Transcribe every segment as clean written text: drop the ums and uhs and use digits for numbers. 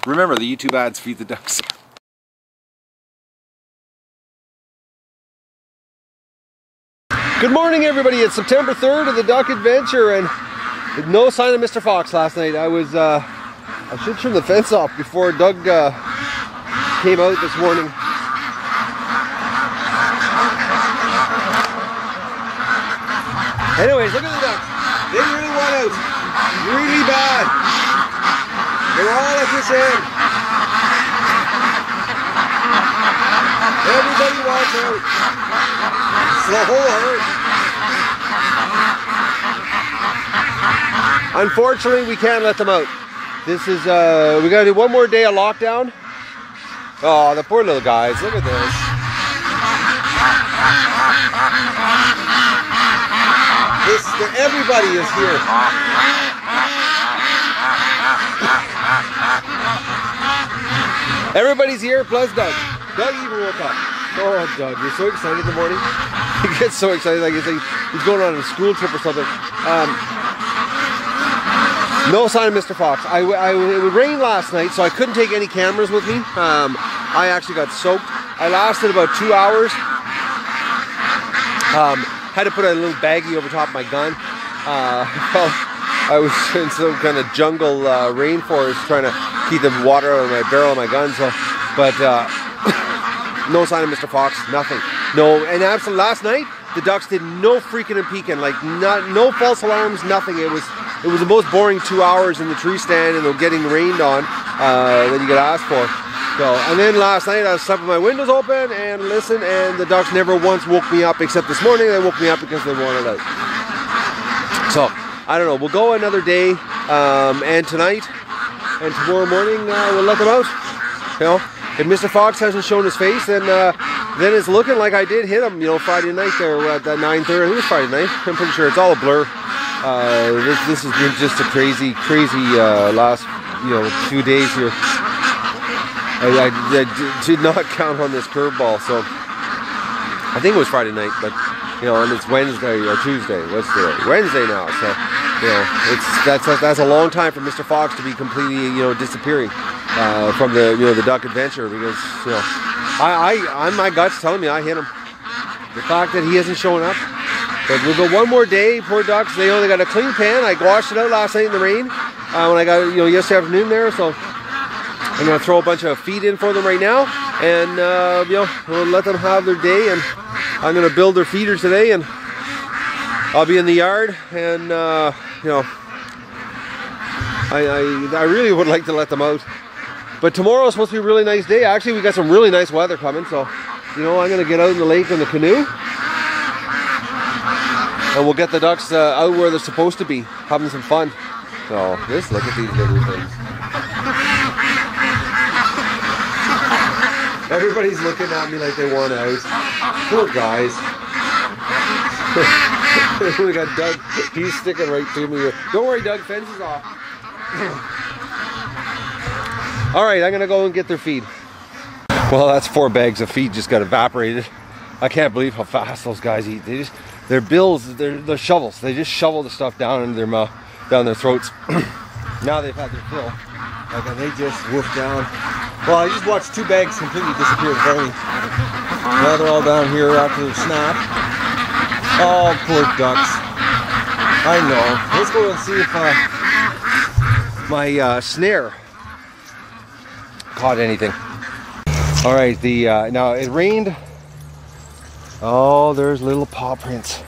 Remember, the YouTube ads feed the ducks. Good morning, everybody. It's September 3rd of the Duck Adventure, and no sign of Mr. Fox last night. I should turn the fence off before Doug came out this morning. Anyways, look at the ducks. They really want out. Really bad. They're all at this end. Everybody wants out. It's the whole herd. Unfortunately, we can't let them out. This is, we gotta do one more day of lockdown. Oh, the poor little guys. Look at this. Everybody is here. Everybody's here, plus Doug. Doug even woke up. Oh, Doug, you're so excited in the morning. He gets so excited, like he's going on a school trip or something. No sign of Mr. Fox. It rained last night, so I couldn't take any cameras with me. I actually got soaked. I lasted about 2 hours. Had to put a little baggie over top of my gun. Well, I was in some kind of jungle rainforest trying to keep the water out of my barrel of my gun. So, but no sign of Mr. Fox. Nothing. No, and absolutely last night the ducks did no freaking and peeking. Like no false alarms. Nothing. It was the most boring 2 hours in the tree stand and getting rained on that you could ask for. So, and then last night I slept with my windows open and listened, and the ducks never once woke me up, except this morning they woke me up because they wanted out. So, I don't know, we'll go another day, and tonight and tomorrow morning we'll let them out. You know, if Mr. Fox hasn't shown his face, then it's looking like I did hit him, you know, Friday night there at 9:30. I think it was Friday night. I'm pretty sure it's all a blur. This has been just a crazy last, you know, few days here. I did not count on this curveball, so I think it was Friday night, but you know, and it's Wednesday or Tuesday. What's today? Wednesday now, so you know, that's a long time for Mr. Fox to be completely, you know, disappearing from the, you know, the Duck Adventure, because you know, my gut's telling me I hit him. The fact that he hasn't shown up, but we'll go one more day. Poor ducks. They only got a clean pen. I washed it out last night in the rain when I got, you know, yesterday afternoon there, so. I'm going to throw a bunch of feed in for them right now, and you know, we'll let them have their day, and I'm going to build their feeder today, and I'll be in the yard, and you know, I really would like to let them out, but tomorrow is supposed to be a really nice day. Actually, we got some really nice weather coming, so you know, I'm going to get out in the lake in the canoe, and we'll get the ducks out where they're supposed to be, having some fun. So just look at these little things. Everybody's looking at me like they want out. Poor guys. We got Doug. He's sticking right to me. Don't worry, Doug. Fence is off. All right, I'm gonna go and get their feed. Well, that's 4 bags of feed just got evaporated. I can't believe how fast those guys eat. They just, their bills, their shovels. They just shovel the stuff down into their mouth, down their throats. Now they've had their fill. Like, and they just whoop down. Well, I just watched 2 bags completely disappear in front of me. Now they're all down here after the snap. Oh, poor ducks. I know. Let's go and see if my snare caught anything. All right, now it rained. Oh, there's little paw prints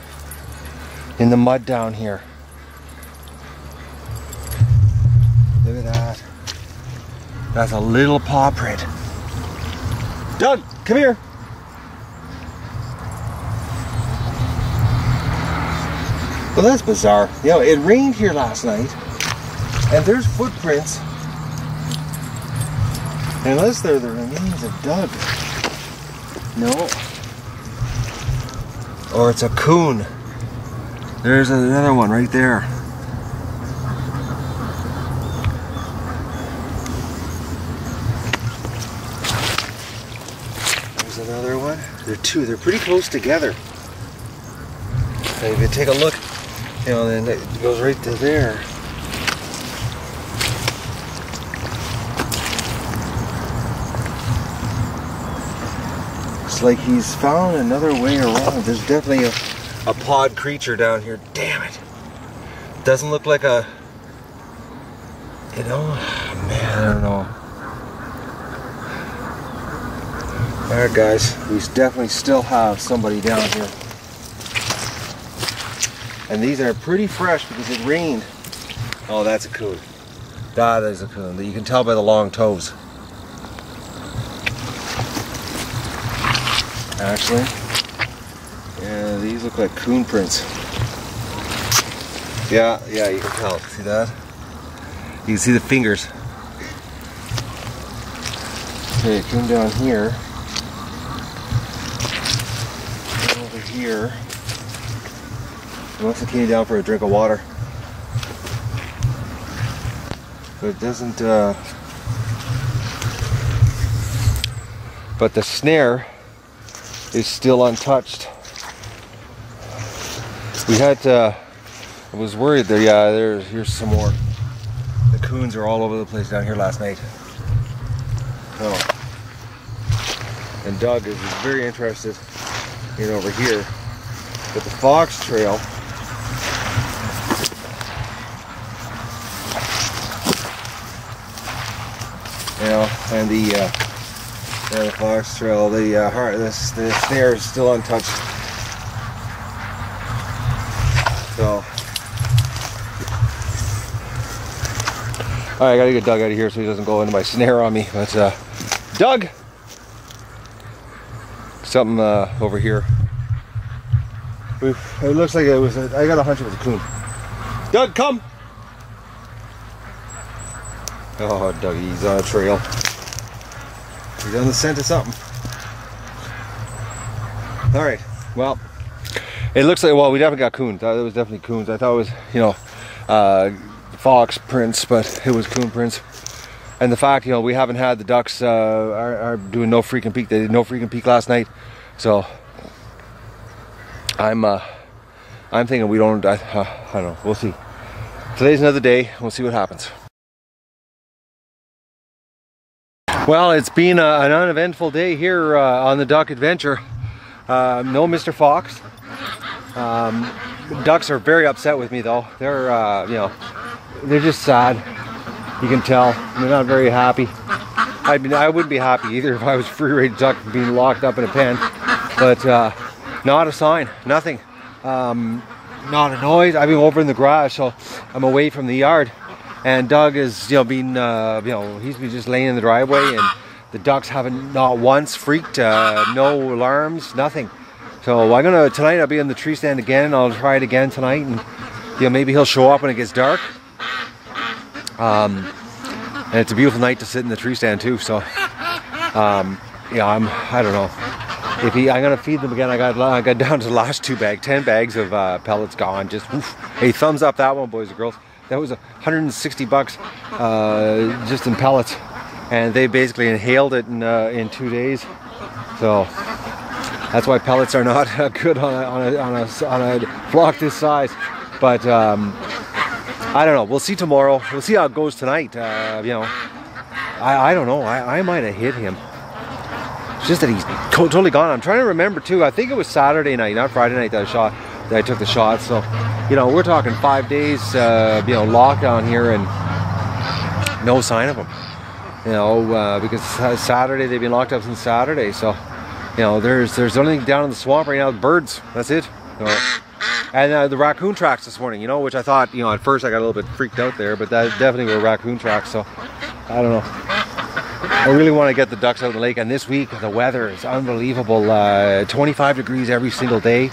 in the mud down here. Look at that. That's a little paw print. Doug, come here. Well, that's bizarre. You know, it rained here last night, and there's footprints. Unless they're the remains of Doug. No. Or it's a coon. There's another one right there. There's another one. They're two. They're pretty close together. So if you take a look, you know, then it goes right to there. looks like he's found another way around. There's definitely a pod creature down here. Damn it. Doesn't look like a, you know, man, I don't know. Alright guys, we definitely still have somebody down here. And these are pretty fresh because it rained. Oh, that's a coon. That is a coon. You can tell by the long toes. Actually, yeah, these look like coon prints. Yeah, you can tell. See that? You can see the fingers. Okay, come down here. Over here. He must have came down for a drink of water. But it doesn't, but the snare is still untouched. We had, I was worried there, yeah, here's some more. The coons are all over the place down here last night. Oh. And Doug is very interested in over here. But the fox trail, you know, and the fox trail, the snare is still untouched. So, alright, I gotta get Doug out of here so he doesn't go into my snare on me. But Doug, something over here. It looks like it was. I got a hunch it was a coon. Doug, come! Oh, Doug, he's on a trail. He's on the scent of something. Alright, well, it looks like, well, we definitely got coon. It was definitely coons. I thought it was, you know, fox prints, but it was coon prints. And the fact, you know, we haven't had the ducks are doing no freaking peak. They did no freaking peak last night. So, I'm thinking we don't, I don't know, we'll see. Today's another day, we'll see what happens. Well, it's been an uneventful day here on the duck adventure. No Mr. Fox. Ducks are very upset with me though. They're, you know, they're just sad. You can tell, they're not very happy. I wouldn't be happy either if I was free-range duck being locked up in a pen. But not a sign, nothing. Not a noise. I've been over in the garage, so I'm away from the yard. And Doug is, you know, been, you know, he's been just laying in the driveway, and the ducks haven't not once freaked, no alarms, nothing. So I'm gonna, tonight I'll be in the tree stand again. I'll try it again tonight, and you know, maybe he'll show up when it gets dark. And it's a beautiful night to sit in the tree stand too. So, yeah, I don't know. If I'm gonna feed them again. I got down to the last 2 bags, 10 bags of pellets gone. Just, oof. Hey, thumbs up that one, boys and girls. That was $160 just in pellets, and they basically inhaled it in 2 days. So that's why pellets are not good on a flock this size. But I don't know. We'll see tomorrow. We'll see how it goes tonight. You know, I don't know. I might have hit him. It's just that he's totally gone. I'm trying to remember too. I think it was Saturday night, not Friday night, that I took the shot. So, you know, we're talking 5 days, you know, lockdown here, and no sign of him. You know, because Saturday, they've been locked up since Saturday. So, you know, there's only down in the swamp right now, birds. That's it. You know. And the raccoon tracks this morning, you know, which I thought, you know, at first I got a little bit freaked out there, but that definitely were raccoon tracks. So, I don't know. I really want to get the ducks out of the lake, and this week the weather is unbelievable. 25 degrees every single day,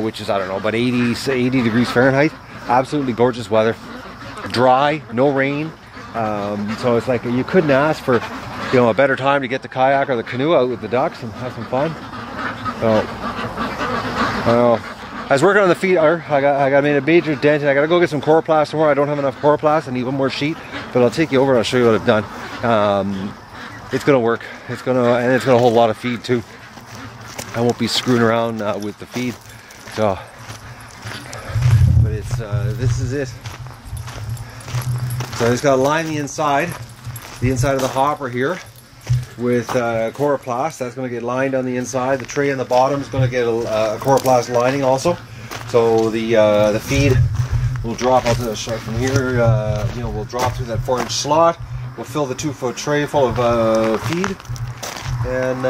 which is, I don't know, about 80 degrees Fahrenheit. Absolutely gorgeous weather. Dry, no rain. So it's like you couldn't ask for, you know, a better time to get the kayak or the canoe out with the ducks and have some fun. So, I was working on the feeder. I got made a major dent, and I got to go get some coroplast tomorrow. I don't have enough coroplast. I need one more sheet, but I'll take you over and I'll show you what I've done. It's gonna work. It's gonna hold a lot of feed too. I won't be screwing around with the feed. So, but it's this is it. So I just gotta line the inside of the hopper here, with coroplast. That's going to get lined on the inside. The tray on the bottom is going to get a coroplast lining also. So the feed will drop out to the shot from here. You know, we'll drop through that 4-inch slot. We'll fill the 2-foot tray full of feed, and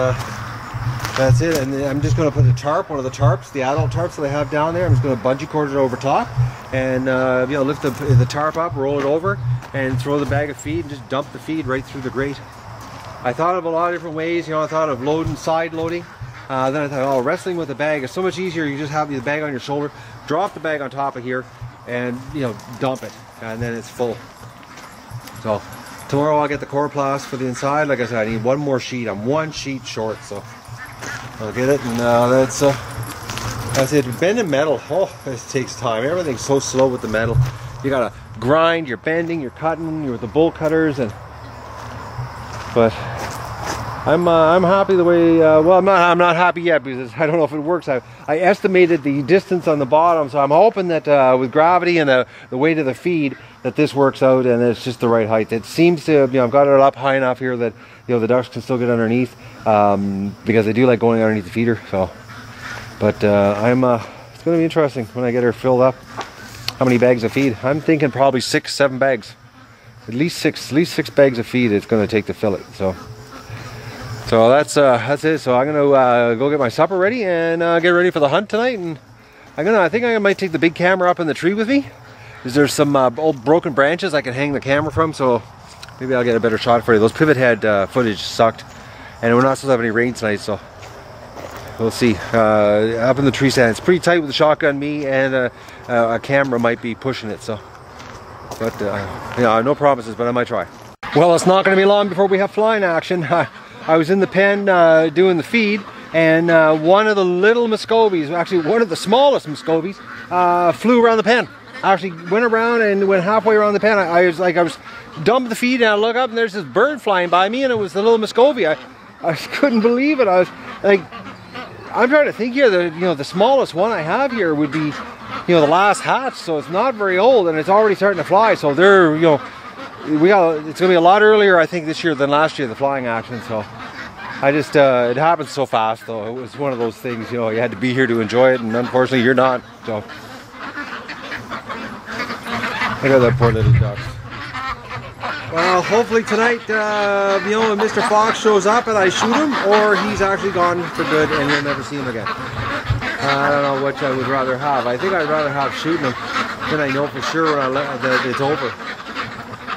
that's it. And I'm just going to put a tarp, one of the tarps, the adult tarps that I have down there. I'm just going to bungee cord it over top, and you know, lift the tarp up, roll it over, and throw the bag of feed, and just dump the feed right through the grate. I thought of a lot of different ways. You know, I thought of loading, side loading. Then I thought, oh, wrestling with the bag is so much easier. You just have the bag on your shoulder, drop the bag on top of here, and you know, dump it, and then it's full. So tomorrow I'll get the coroplast for the inside. Like I said, I need one more sheet. I'm one sheet short, so I'll get it, and that's it. Bending metal, oh, this takes time. Everything's so slow with the metal. You gotta grind, you're bending, you're cutting, you're with the bolt cutters, but I'm happy the way. Well, I'm not happy yet because I don't know if it works. I estimated the distance on the bottom, so I'm hoping that with gravity and the weight of the feed, that this works out and it's just the right height. It seems to, you know, I've got it up high enough here that, you know, the ducks can still get underneath, because they do like going underneath the feeder. So, but it's going to be interesting when I get her filled up. How many bags of feed? I'm thinking probably 6-7 bags. At least six bags of feed it's going to take to fill it. So that's it. So I'm gonna go get my supper ready and get ready for the hunt tonight. And I think I might take the big camera up in the tree with me. There's some old broken branches I can hang the camera from, so maybe I'll get a better shot for you. Those pivot head footage sucked, and we're not supposed to have any rain tonight, so we'll see. Up in the tree stand, it's pretty tight with the shotgun. Me and a camera might be pushing it, so. But you know, no promises, but I might try. Well, it's not going to be long before we have flying action. I was in the pen doing the feed, and one of the little Muscovies, actually one of the smallest Muscovies, flew around the pen. Actually went around and went halfway around the pen. I was dumping the feed, and I look up and there's this bird flying by me, and it was the little Muscovy. I just couldn't believe it. I was like, I'm trying to think here. The smallest one I have here would be, you know, the last hatch, so it's not very old, and it's already starting to fly. So they're, you know, it's gonna be a lot earlier, I think, this year than last year, the flying action. So I just it happened so fast, though. It was one of those things, you know, you had to be here to enjoy it, and unfortunately you're not. So look at that poor little duck. Well, hopefully tonight, you know, when Mr. Fox shows up and I shoot him, or he's actually gone for good and you'll never see him again. I don't know which I would rather have. I think I'd rather have shooting him than I know for sure when that it's over.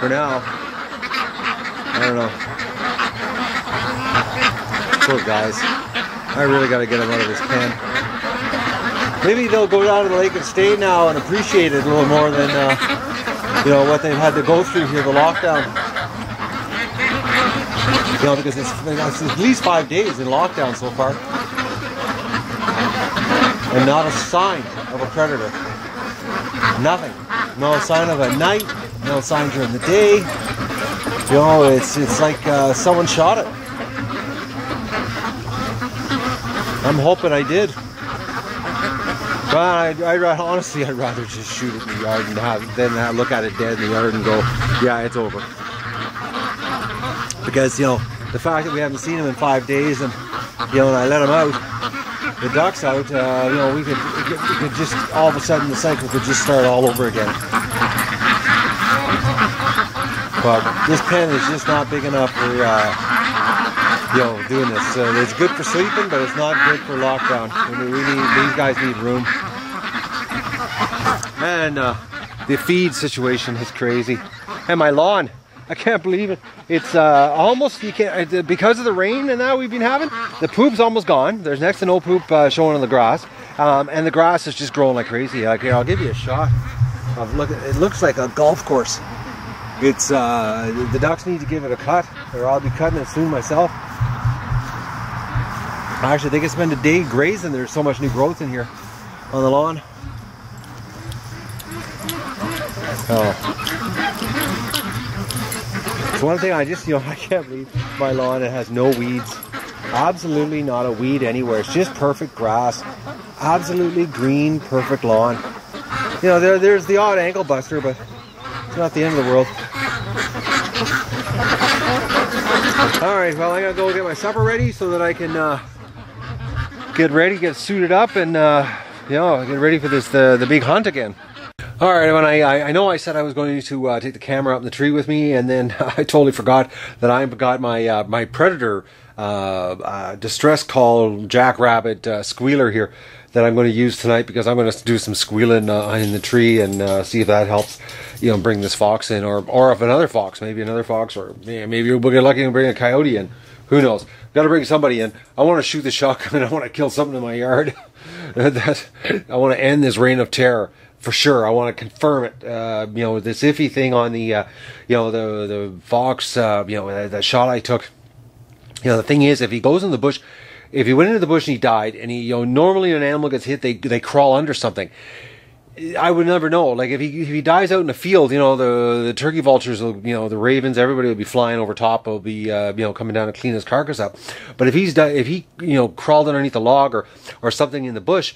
For now, I don't know. Poor guys. I really got to get him out of this pen. Maybe they'll go down to the lake and stay now and appreciate it a little more than you know, what they've had to go through here, the lockdown. You know, because it's at least 5 days in lockdown so far, and not a sign of a predator. Nothing. No sign of a night. No sign during the day. You know, it's like someone shot it. I'm hoping I did. But honestly, I'd rather just shoot it in the yard than look at it dead in the yard and go, yeah, it's over. Because, you know, the fact that we haven't seen him in 5 days, and, you know, and I let him out, the ducks out, you know, we could just, all of a sudden the cycle could just start all over again. But this pen is just not big enough for, you know, doing this. It's good for sleeping, but it's not good for lockdown. These guys need room. And the feed situation is crazy. And my lawn, I can't believe it. It's almost, you can't, because of the rain and that we've been having, the poop's almost gone. There's next to no poop showing on the grass. And the grass is just growing like crazy. Like, here, I'll give you a shot of, look, it looks like a golf course. It's, the ducks need to give it a cut, or I'll be cutting it soon myself. Actually, they can spend a day grazing. There's so much new growth in here on the lawn. Oh. It's one thing I just, you know, I can't believe my lawn. It has no weeds. Absolutely not a weed anywhere. It's just perfect grass. Absolutely green, perfect lawn. You know, there's the odd ankle buster, but it's not the end of the world. Alright, well I gotta go get my supper ready so that I can get ready, get suited up, and you know, get ready for this the big hunt again. Alright, when I know I said I was going to take the camera up in the tree with me, and then I totally forgot that I forgot my my Predator distress call jackrabbit squealer here that I'm going to use tonight, because I'm going to do some squealing in the tree and see if that helps, you know, bring this fox in, or if another fox, maybe another fox, or yeah, maybe we'll get lucky and bring a coyote in. Who knows? Got to bring somebody in. I want to shoot the shotgun. I want to kill something in my yard. I want to end this reign of terror for sure. I want to confirm it. You know, this iffy thing on the, you know, the fox, you know, that shot I took. You know, the thing is, if he goes in the bush, if he went into the bush and he died, and he, you know, normally when an animal gets hit, they crawl under something. I would never know. Like if he dies out in the field, you know, the turkey vultures will, you know, the ravens, everybody will be flying over top, will be, you know, coming down to clean his carcass up. But if he, you know, crawled underneath a log or something in the bush,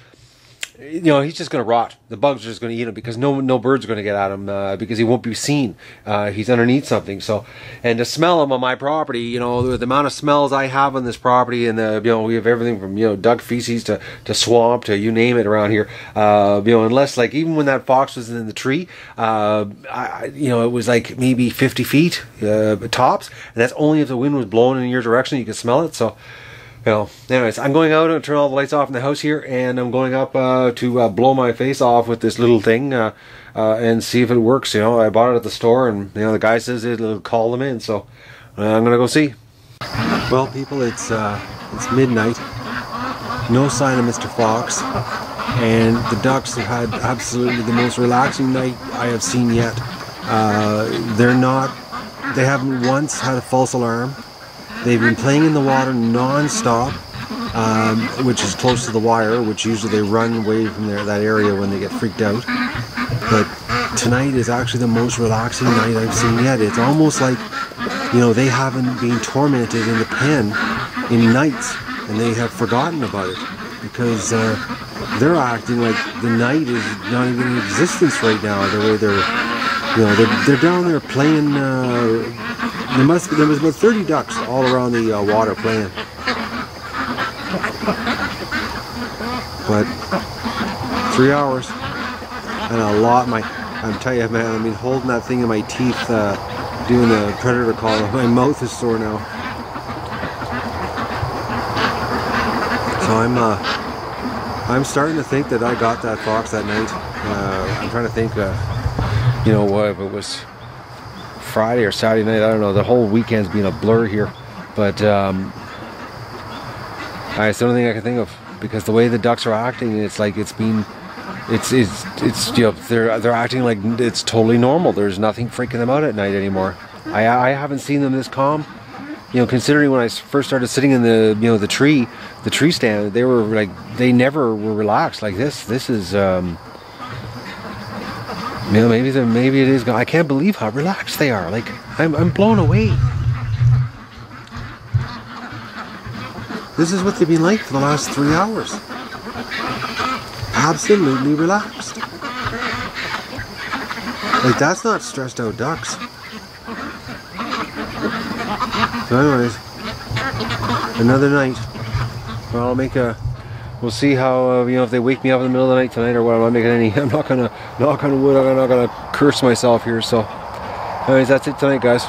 you know, he's just going to rot. The bugs are just going to eat him, because no birds are going to get at him, because he won't be seen. He's underneath something. So, and to smell him on my property, you know, the amount of smells I have on this property, and you know, we have everything from, you know, duck feces to swamp to you name it around here. You know, unless, like, even when that fox was in the tree, you know, it was like maybe 50 feet tops, and that's only if the wind was blowing in your direction, you could smell it. So, you know, anyways, I'm going out and turn all the lights off in the house here, and I'm going up to blow my face off with this little thing and see if it works. You know, I bought it at the store, and you know, the guy says it'll call them in, so I'm gonna go see. Well, people, it's midnight. No sign of Mr. Fox, and the ducks have had absolutely the most relaxing night I have seen yet. They haven't once had a false alarm. They've been playing in the water non-stop, which is close to the wire, which usually they run away from that area when they get freaked out. But tonight is actually the most relaxing night I've seen yet. It's almost like, you know, they haven't been tormented in the pen in nights, and they have forgotten about it, because they're acting like the night is not even in existence right now. The way they're down there playing. There was about 30 ducks all around the water playing. But 3 hours and a lot. I'm telling you, man, I mean, holding that thing in my teeth, doing the Predator call, my mouth is sore now. So I'm starting to think that I got that fox that night. I'm trying to think, you know, what if it was Friday or Saturday night, I don't know. The whole weekend's been a blur here, but it's the only thing I can think of, because the way the ducks are acting, it's like it's you know, they're acting like it's totally normal. There's nothing freaking them out at night anymore. I haven't seen them this calm, you know, considering when I first started sitting in the, you know, the tree stand, they were like, they never were relaxed like this. This is you know, maybe it is. I can't believe how relaxed they are. Like, I'm blown away. This is what they've been like for the last 3 hours. Absolutely relaxed. Like, that's not stressed out ducks. So anyways, another night. Well, we'll see how, you know, if they wake me up in the middle of the night tonight or what. I'm not making any, I'm not gonna, knock on wood, I'm not gonna curse myself here. So anyways, that's it tonight, guys.